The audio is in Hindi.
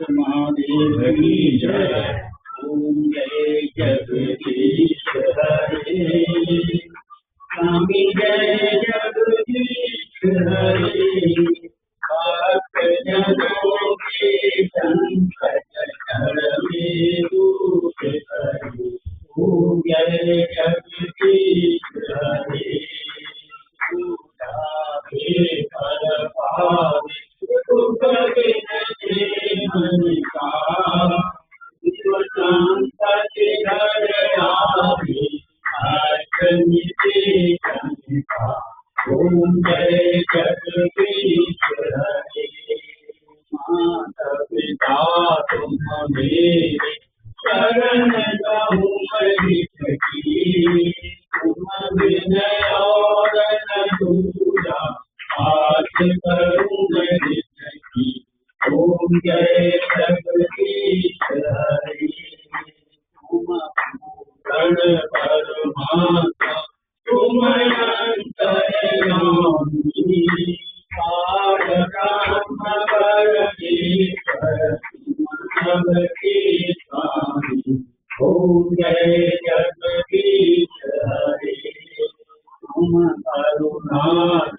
महादेव की जय। ओम जय जगदीश हरे, स्वामी जय जगदीश हरे। भक्त जनों के संकट हर में दुख हरे। ओम जय जगदीश हरे। पर पावे सुख मन का, शांति घर आवे का। ओम जय जगदीश हरे। माता पिता तुम मेरे शरण गहूँ की, तुम बिन और न दूजा आस करूँ की। ओम जय जगदीश हरे। तुम पूर्ण परमात्मा तुम अंतर्यामी, ब्रह्म परमेश्वर तुम सबके स्वामी। ओम जय